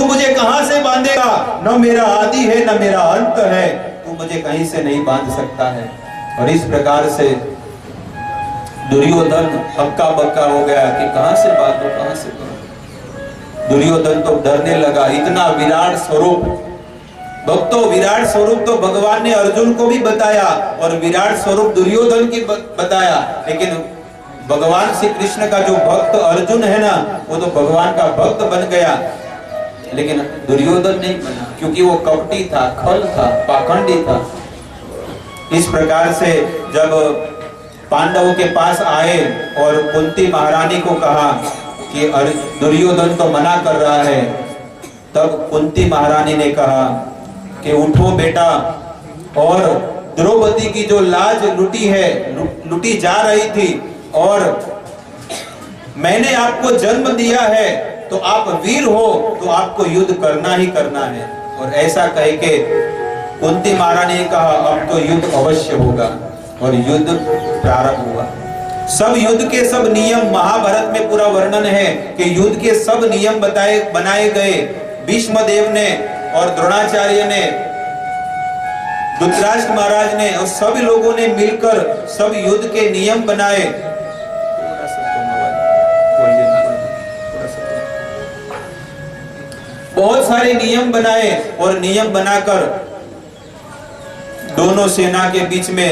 तू मुझे कहां से बांधेगा? न मेरा आदि है न मेरा अंत है, तू मुझे कहीं से नहीं बांध सकता है। और इस प्रकार से दुर्योधन हक्का बक्का हो गया कि कहां से बांधो, कहां से बांधो। दुर्योधन तो डरने लगा। इतना विराट स्वरूप, भक्तों विराट स्वरूप तो भगवान ने अर्जुन को भी बताया और विराट स्वरूप दुर्योधन की बताया, लेकिन भगवान श्री कृष्ण का जो भक्त अर्जुन है ना, वो तो भगवान का भक्त बन गया, लेकिन दुर्योधन नहीं बना, क्योंकि वो कपटी था, खल था, पाखंडी था। इस प्रकार से जब पांडवों के पास आए और कुंती महारानी को कहा कि दुर्योधन तो मना कर रहा है, तब कुंती महारानी ने कहा कि उठो बेटा, और द्रौपदी की जो लाज लुटी जा रही थी, और मैंने आपको जन्म दिया है तो आप वीर हो, तो आपको युद्ध करना ही करना है। और ऐसा कह के कुंती महारानी ने कहा अब तो युद्ध अवश्य होगा, और युद्ध प्रारंभ हुआ। सब युद्ध के सब नियम महाभारत में पूरा वर्णन है कि युद्ध के सब नियम बनाए गए। भीष्म देव ने और द्रोणाचार्य ने, धृतराष्ट्र महाराज ने और सभी लोगों ने मिलकर सब युद्ध के नियम बनाए। बहुत सारे नियम बनाए और नियम बनाकर दोनों सेना के बीच में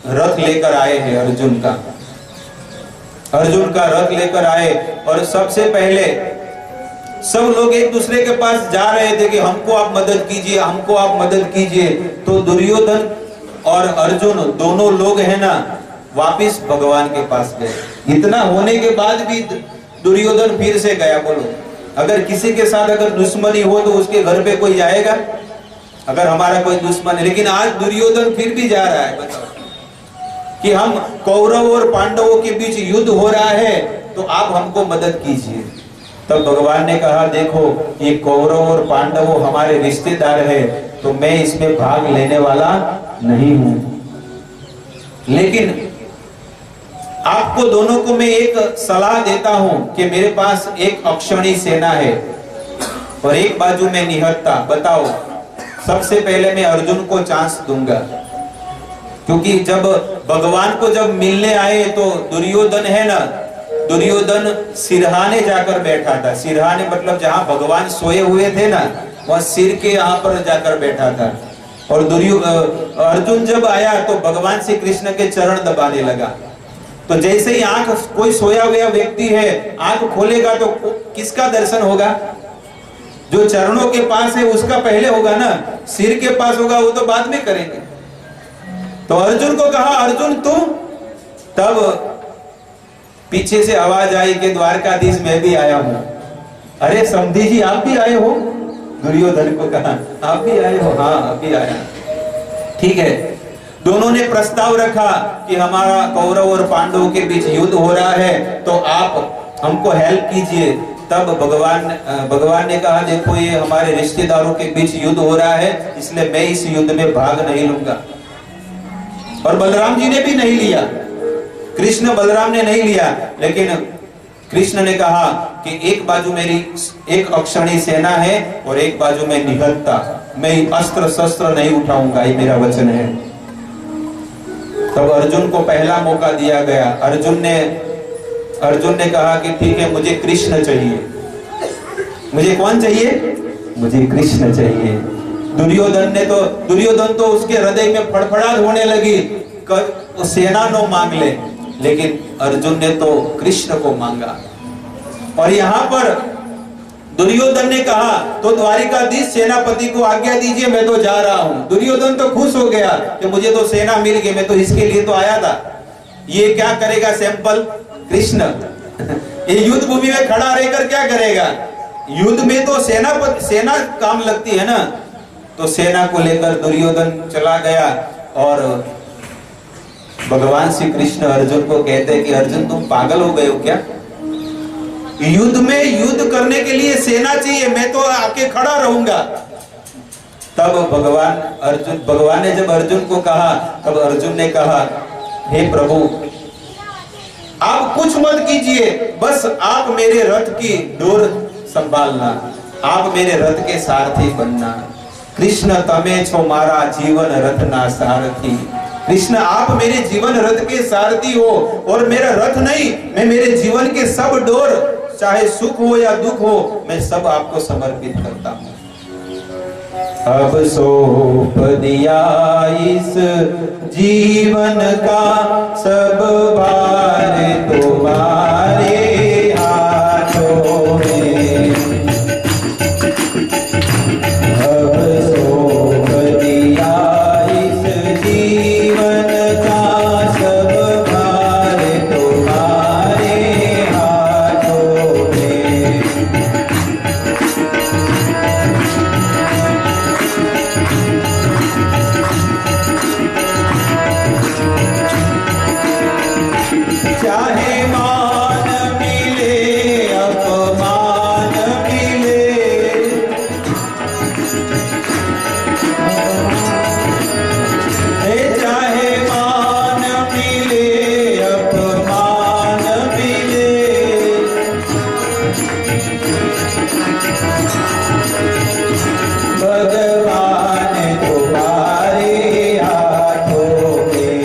रथ लेकर आए हैं। अर्जुन का रथ लेकर आए, और सबसे पहले सब लोग एक दूसरे के पास जा रहे थे कि हमको आप मदद कीजिए, हमको आप मदद कीजिए। तो दुर्योधन और अर्जुन दोनों लोग हैं ना, वापिस भगवान के पास गए। इतना होने के बाद भी दुर्योधन फिर से गया। बोलो, अगर किसी के साथ अगर दुश्मनी हो तो उसके घर पे कोई जाएगा? अगर हमारा कोई दुश्मन है, लेकिन आज दुर्योधन फिर भी जा रहा है। बताओ कि हम कौरव और पांडवों के बीच युद्ध हो रहा है, तो आप हमको मदद कीजिए। तब भगवान ने कहा देखो, ये कौरव और पांडव हमारे रिश्तेदार है, तो मैं इसमें भाग लेने वाला नहीं हूं। लेकिन आपको दोनों को मैं एक सलाह देता हूं कि मेरे पास एक अक्षौणी सेना है और एक बाजू में निहत्था। बताओ, सबसे पहले मैं अर्जुन को चांस दूंगा, क्योंकि जब भगवान को जब मिलने आए तो दुर्योधन है ना, दुर्योधन सिरहाने जाकर बैठा था। सिरहाने मतलब जहां भगवान सोए हुए थे ना, वह सिर के यहाँ पर जाकर बैठा था। और अर्जुन जब आया तो भगवान श्री कृष्ण के चरण दबाने लगा। तो जैसे ही आंख, कोई सोया हुआ व्यक्ति है, आंख खोलेगा तो किसका दर्शन होगा? जो चरणों के पास है उसका पहले होगा ना, सिर के पास होगा वो तो बाद में करेंगे। तो अर्जुन को कहा अर्जुन तू, तब पीछे से आवाज आई कि द्वारकाधीश मैं भी आया हूं। अरे समधी जी आप भी आए हो? दुर्योधन को कहा आप भी आए हो? हाँ आप भी आया। ठीक है, दोनों ने प्रस्ताव रखा कि हमारा कौरव और पांडवों के बीच युद्ध हो रहा है, तो आप हमको हेल्प कीजिए। तब भगवान ने कहा देखो, ये हमारे रिश्तेदारों के बीच युद्ध हो रहा है, इसलिए मैं इस युद्ध में भाग नहीं लूंगा। और बलराम जी ने भी नहीं लिया, कृष्ण बलराम ने नहीं लिया। लेकिन कृष्ण ने कहा कि एक बाजू मेरी एक अक्षौणी सेना है और एक बाजू में निहत्था, मैं अस्त्र शस्त्र नहीं उठाऊंगा, ये मेरा वचन है। तब अर्जुन को पहला मौका दिया गया। अर्जुन ने कहा कि ठीक है, मुझे कृष्ण चाहिए। मुझे कौन चाहिए? मुझे कृष्ण चाहिए। दुर्योधन तो उसके हृदय में फड़फड़ाहट होने लगी, सेना नो मांग ले, लेकिन अर्जुन ने तो कृष्ण को मांगा। और यहाँ पर दुर्योधन ने कहा तो द्वारिकाधीश सेनापति को आज्ञा दीजिए, मैं तो जा रहा हूं। दुर्योधन तो खुश हो गया कि मुझे तो सेना मिल गई, मैं तो इसके लिए तो आया था। ये क्या करेगा सैंपल? कृष्ण ये युद्ध भूमि में खड़ा रहकर क्या करेगा? युद्ध में तो सेना काम लगती है ना। तो सेना को लेकर दुर्योधन चला गया और भगवान श्री कृष्ण अर्जुन को कहते हैं कि अर्जुन तुम पागल हो गए हो क्या? युद्ध में युद्ध करने के लिए सेना चाहिए, मैं तो आके खड़ा रहूंगा। तब भगवान ने जब अर्जुन को कहा, तब अर्जुन ने कहा हे प्रभु आप कुछ मत कीजिए, बस आप मेरे रथ की डोर संभालना। आप मेरे रथ के सारथी बनना। कृष्ण तमे छो मारा जीवन रथ ना सारथी। कृष्ण आप मेरे जीवन रथ के सारथी हो, और मेरा रथ नहीं, मैं मेरे जीवन के सब डोर, चाहे सुख हो या दुख हो, मैं सब आपको समर्पित करता हूं। अब सौंप दिया इस जीवन का सब भार तुम्हारे हाथों में। अब सौंप दिया इस जीवन का सब भार तुम्हारे हाथों में। चाहे मान मिले अपमान मिले, चाहे मान मिले अपमान मिले, भगवान तुम्हारे हाथों में।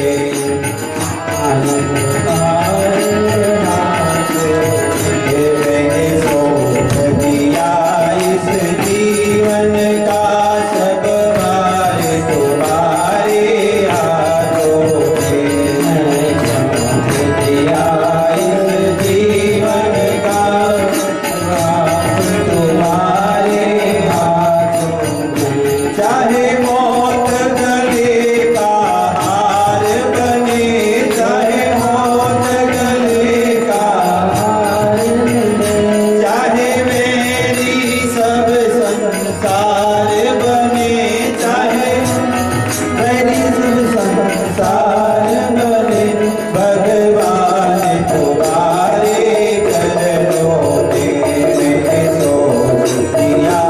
मैंने सौंप दिया इस जीवन का सब भार तुम्हारे हाथों में। सौंप दिया इस जीवन का भार तुम्हारे हाथों में। चाहे मौत गले का हार बने, चाहे मौत गले का हार बने, चाहे मेरी सब संसार बने, चाहे मेरी सब संसार बने, भगवान तुम्हारे चरणों में। मैंने सौंप दिया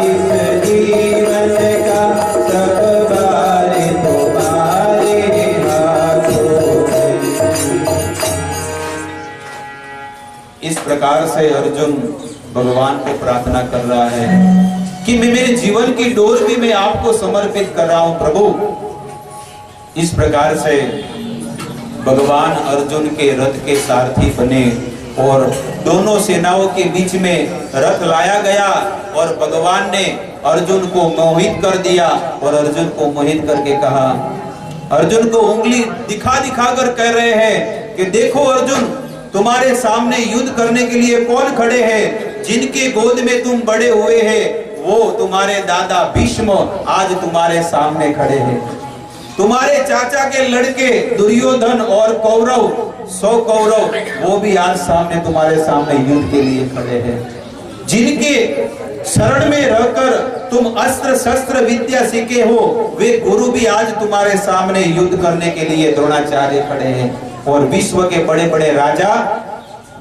इस जीवन का सब भार तुम्हारे हाथों में। इस प्रकार से अर्जुन भगवान को प्रार्थना कर रहा है कि मैं मेरे जीवन की डोर भी मैं आपको समर्पित कर रहा हूं प्रभु। इस प्रकार से भगवान अर्जुन के रथ के सारथी बने, और दोनों सेनाओं के बीच में रथ लाया गया, और भगवान ने अर्जुन को मोहित कर दिया, और अर्जुन को मोहित करके कहा, अर्जुन को उंगली दिखा दिखा कर कह रहे हैं कि देखो अर्जुन, तुम्हारे सामने युद्ध करने के लिए कौन खड़े हैं? जिनके गोद में तुम बड़े हुए हैं वो तुम्हारे दादा भीष्म आज तुम्हारे सामने खड़े हैं। तुम्हारे चाचा के लड़के दुर्योधन और कौरव 100 कौरव वो भी आज सामने तुम्हारे सामने युद्ध के लिए खड़े हैं। जिनके शरण में रहकर तुम अस्त्र शस्त्र विद्या सीखे हो वे गुरु भी आज तुम्हारे सामने युद्ध करने के लिए द्रोणाचार्य खड़े हैं। और विश्व के बड़े बड़े राजा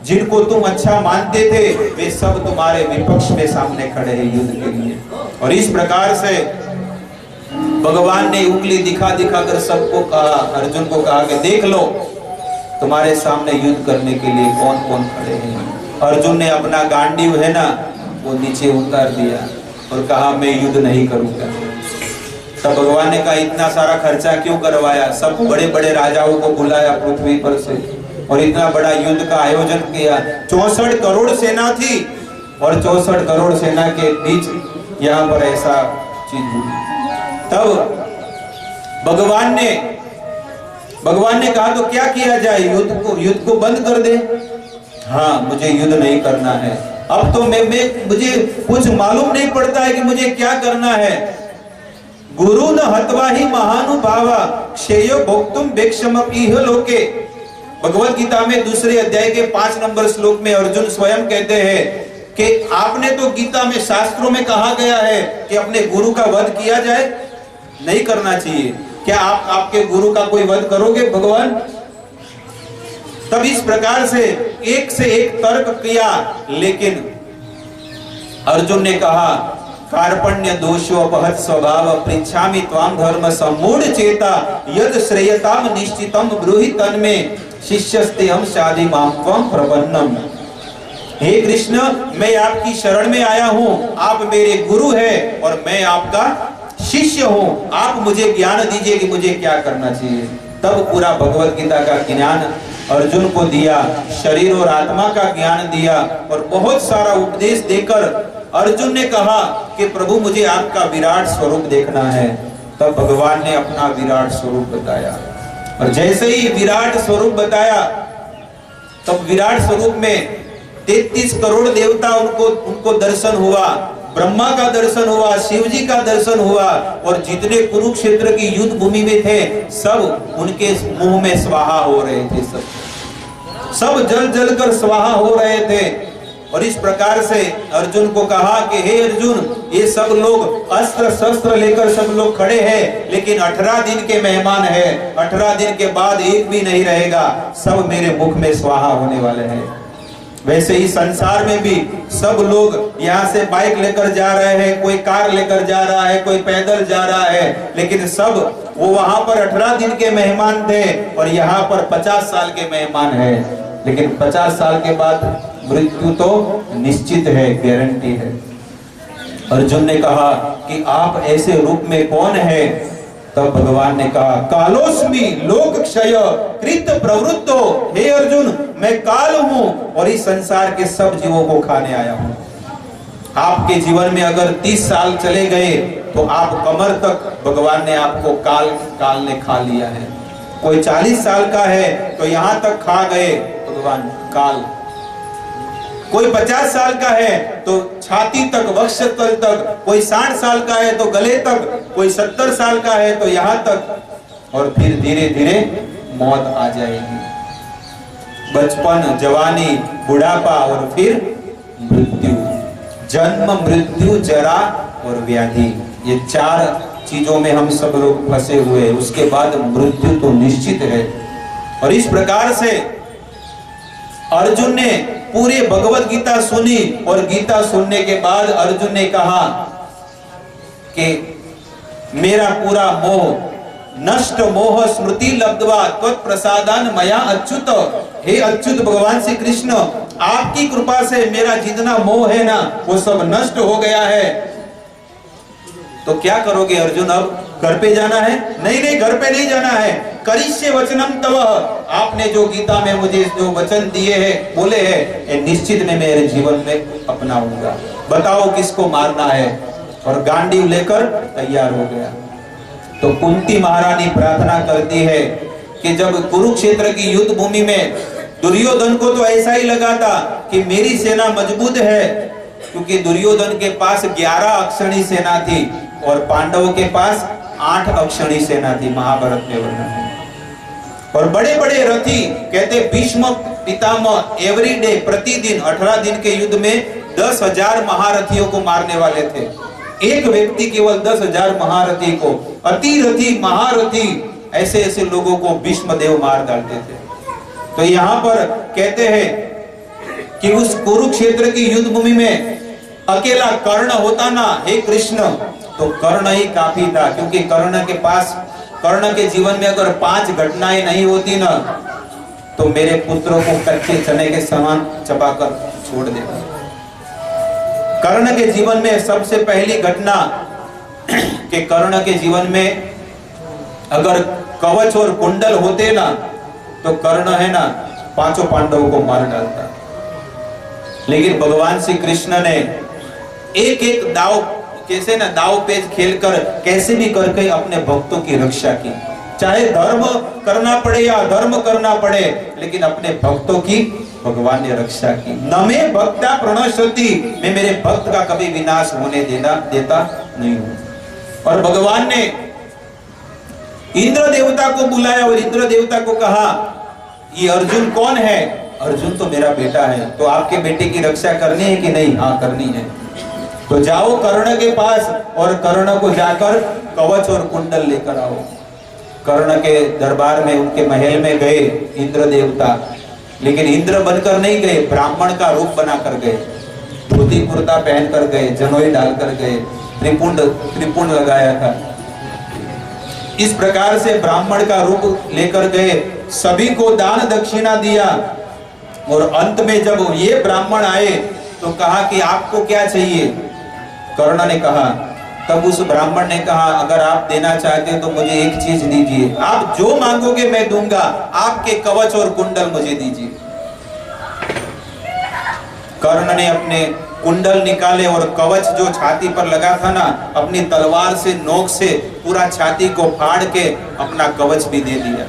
जिनको तुम अच्छा मानते थे वे सब तुम्हारे विपक्ष में सामने खड़े हैं युद्ध के लिए। और इस प्रकार से भगवान ने उंगली दिखा दिखा कर सबको कहा, अर्जुन को कहा कि देख लो तुम्हारे सामने युद्ध करने के लिए कौन कौन खड़े हैं। अर्जुन ने अपना गांडीव है ना वो नीचे उतार दिया और कहा मैं युद्ध नहीं करूंगा। तब भगवान ने कहा इतना सारा खर्चा क्यों करवाया? सब बड़े बड़े राजाओं को बुलाया पृथ्वी पर से और इतना बड़ा युद्ध का आयोजन किया। 64 करोड़ सेना थी और 64 करोड़ सेना के बीच यहाँ पर ऐसा चीज हुई। तब भगवान ने कहा तो क्या किया जाए? युद्ध को बंद कर दे। हाँ मुझे युद्ध नहीं करना है। अब तो मुझे कुछ मालूम नहीं पड़ता है कि मुझे क्या करना है। गुरु न हत्वा ही महानुभावा क्षेयो भोक्तुम भिक्षमपीह लोके। भगवत गीता में दूसरे अध्याय के 5 नंबर श्लोक में अर्जुन स्वयं कहते हैं कि आपने तो गीता में शास्त्रों में कहा गया है कि अपने गुरु का वध किया जाए, नहीं करना चाहिए। क्या आप आपके गुरु का कोई वध करोगे भगवान? तब इस प्रकार से एक तर्क किया, लेकिन अर्जुन ने कहा कार्पण्य दोषो अपहत स्वभाव पृच्छामि त्वाम धर्म सम्मूढ़ चेता यद श्रेयताम निश्चितम ब्रूहि तन्मे शिष्यस्ते हम शादी माम त्वम प्रपन्नम। हे कृष्ण, मैं आपकी शरण में आया हूँ, आप मेरे गुरु हैं और मैं आपका शिष्य हूँ, आप मुझे ज्ञान दीजिए कि मुझे क्या करना चाहिए। तब पूरा भगवत गीता का ज्ञान अर्जुन को दिया, शरीर और आत्मा का ज्ञान दिया और बहुत सारा उपदेश देकर अर्जुन ने कहा कि प्रभु मुझे आपका विराट स्वरूप देखना है। तब भगवान ने अपना विराट स्वरूप बताया और जैसे ही विराट स्वरूप बताया तब विराट स्वरूप में 33 करोड़ देवता उनको दर्शन हुआ, ब्रह्मा का दर्शन हुआ, शिव जी का दर्शन हुआ और जितने कुरुक्षेत्र की युद्ध भूमि में थे सब उनके मुंह में स्वाहा हो रहे थे, सब जल जल कर स्वाहा हो रहे थे। और इस प्रकार से अर्जुन को कहा कि हे अर्जुन, ये सब लोग अस्त्र शस्त्र लेकर सब लोग खड़े हैं, लेकिन 18 दिन के मेहमान हैं, 18 दिन के बाद एक भी नहीं रहेगा, सब मेरे मुख में स्वाहा होने वाले हैं। वैसे ही संसार में भी सब लोग यहाँ से बाइक लेकर जा रहे हैं, कोई कार लेकर जा रहा है, कोई पैदल जा रहा है, लेकिन सब वो वहां पर 18 दिन के मेहमान थे और यहाँ पर 50 साल के मेहमान हैं। लेकिन 50 साल के बाद मृत्यु तो निश्चित है, गारंटी है। अर्जुन ने कहा कि आप ऐसे रूप में कौन है? तब भगवान ने कहा कालोस्मि लोक क्षय कृत प्रवृत्तो, हे अर्जुन मैं काल हूं और इस संसार के सब जीवों को खाने आया हूं। आपके जीवन में अगर 30 साल चले गए तो आप कमर तक भगवान ने आपको काल ने खा लिया है। कोई 40 साल का है तो यहां तक खा गए भगवान काल, कोई 50 साल का है तो छाती तक, वक्षस्थल तक, कोई 60 साल का है तो गले तक, कोई 70 साल का है तो यहां तक, और फिर धीरे धीरे मौत आ जाएगी। बचपन, जवानी, बुढ़ापा और फिर मृत्यु, जन्म, मृत्यु, जरा और व्याधि, ये 4 चीजों में हम सब लोग फंसे हुए हैं। उसके बाद मृत्यु तो निश्चित है। और इस प्रकार से अर्जुन ने पूरे भगवत गीता सुनी और गीता सुनने के बाद अर्जुन ने कहा कि मेरा पूरा मोह नष्ट, मोह स्मृति लब्ध्वा त्वत्प्रसादान मया अच्युत, हे अच्युत भगवान श्री कृष्ण आपकी कृपा से मेरा जितना मोह है ना वो सब नष्ट हो गया है। तो क्या करोगे अर्जुन? अब घर पे जाना है? नहीं नहीं, घर पे नहीं जाना है। करिष्ये वचनम तव, आपने जो गीता में मुझे जो वचन दिए हैं, बोले हैं, ये निश्चित में मेरे जीवन में अपनाऊंगा। बताओ किसको मारना है? और गांडीव लेकर तैयार हो गया। तो कुंती महारानी प्रार्थना करती है कि जब कुरुक्षेत्र की युद्ध भूमि में दुर्योधन को तो ऐसा ही लगा था कि मेरी सेना मजबूत है, क्योंकि दुर्योधन के पास 11 अक्षणी सेना थी और पांडवों के पास 8 अक्षणी सेना थी, महाभारत में वर्णन है। और बड़े बड़े रथी, कहते भीष्म पितामह एवरीडे, प्रतिदिन 18 दिन के युद्ध में 10,000 महारथियों को मारने वाले थे। एक व्यक्ति केवल 10,000 महारथी को, अतिरथी, महारथी, ऐसे ऐसे लोगों को भीष्म देव मार डालते थे। तो यहाँ पर कहते हैं कि उस कुरुक्षेत्र की युद्ध भूमि में अकेला कर्ण होता ना, हे कृष्ण, तो कर्ण ही काफी था, क्योंकि कर्ण के जीवन में अगर 5 घटनाएं नहीं होती ना तो मेरे पुत्रों को कच्चे चने के समान चबाकर छोड़ देता। कर्ण के जीवन में सबसे पहली घटना कि कर्ण के जीवन में अगर कवच और कुंडल होते ना तो कर्ण है ना 5 पांडवों को मार डालता। लेकिन भगवान श्री कृष्ण ने एक एक दाव, कैसे ना दाव पेच खेलकर कैसे भी करके अपने भक्तों की रक्षा की, चाहे धर्म करना पड़े या अधर्म करना पड़े, लेकिन अपने भक्तों की भगवान ने रक्षा की। न मे भक्ता प्रणश्यति, मैं मेरे भक्त का कभी विनाश होने देता नहीं हूं। और भगवान ने इंद्र देवता को बुलाया और इंद्र देवता को कहा ये अर्जुन कौन है? अर्जुन तो मेरा बेटा है, तो आपके बेटे की रक्षा करनी है कि नहीं? हाँ करनी है। तो जाओ कर्ण के पास और कर्ण को जाकर कवच और कुंडल लेकर आओ। कर्ण के दरबार में, उनके महल में गए इंद्र देवता, लेकिन इंद्र बनकर नहीं गए, ब्राह्मण का रूप बनाकर गए, धोती कुर्ता पहनकर गए, जनोई डालकर गए, त्रिपुंड लगाया था। इस प्रकार से ब्राह्मण का रूप लेकर गए, सभी को दान दक्षिणा दिया और अंत में जब ये ब्राह्मण आए तो कहा कि आपको क्या चाहिए? कर्ण ने कहा, तब उस ब्राह्मण ने कहा, अगर आप देना चाहते हैं तो मुझे एक चीज दीजिए, आप जो मांगोगे मैं दूंगा, आपके कवच और कुंडल मुझे दीजिए। कर्ण ने अपने कुंडल निकाले और कवच जो छाती पर लगा था ना, अपनी तलवार से नोक से पूरा छाती को फाड़ के अपना कवच भी दे दिया।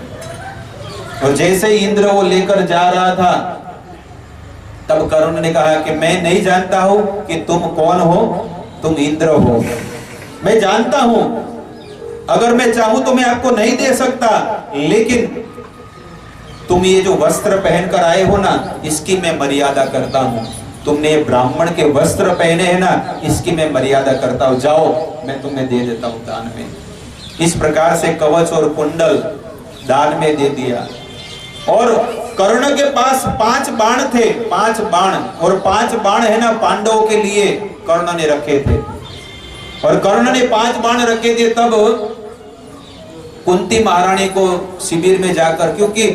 और जैसे ही इंद्र वो लेकर जा रहा था, तब कर्ण ने कहा कि मैं नहीं जानता हूं कि तुम कौन हो, तुम इंद्र हो, मैं जानता हूं, अगर मैं चाहूं तो मैं आपको नहीं दे सकता, लेकिन तुम ये जो वस्त्र पहनकर आए हो ना, इसकी मैं मर्यादा करता हूं। तुमने ये ब्राह्मण के वस्त्र पहने हैं ना, इसकी मैं मर्यादा करता हूं, जाओ मैं तुम्हें दे देता हूं दान में। इस प्रकार से कवच और कुंडल दान में दे दिया। और कर्ण के पास 5 बाण थे, 5 बाण, और 5 बाण है ना पांडवों के लिए कर्ण ने रखे थे। और कर्ण ने 5 बाण रखे थे। तब कुंती महारानी को शिविर में जाकर, क्योंकि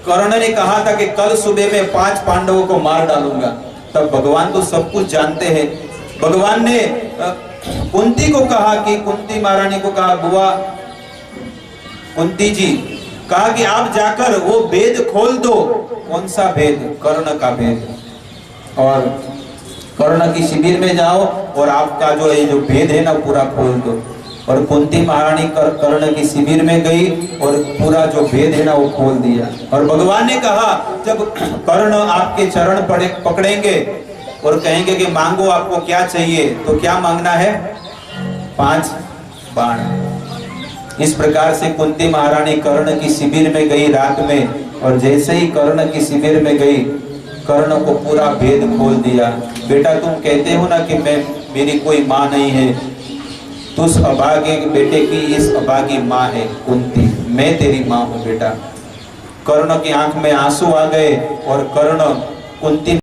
कर्ण ने कहा था कि कल सुबह में 5 पांडवों को मार डालूंगा, तब भगवान तो सब कुछ जानते हैं। भगवान ने कुंती को कहा कि कुंती महारानी को कहा, बुआ कुंती जी, कहा कि आप जाकर वो भेद खोल दो। कौन सा भेद? कर्ण का भेद। और कर्ण की शिविर में जाओ और आपका जो ये जो भेद है ना पूरा खोल दो। और कुंती महारानी कर्ण की शिविर में गई और पूरा जो भेद है ना वो खोल दिया। और भगवान ने कहा, जब कर्ण आपके चरण पकड़ेंगे और कहेंगे कि मांगो आपको क्या चाहिए, तो क्या मांगना है? 5 बाण। इस प्रकार से कुंती महारानी कर्ण की शिविर में गई रात में, और जैसे ही कर्ण की शिविर में गई, कर्ण को पूरा भेद खोल दिया। बेटा तुम कहते हो ना कि मेरी कोई माँ नहीं है, तो उस अभागे बेटे की इस अभागी माँ है कुंती, मैं तेरी माँ हूँ बेटा। कर्ण की आंख में आंसू आ गए और कर्ण कुंती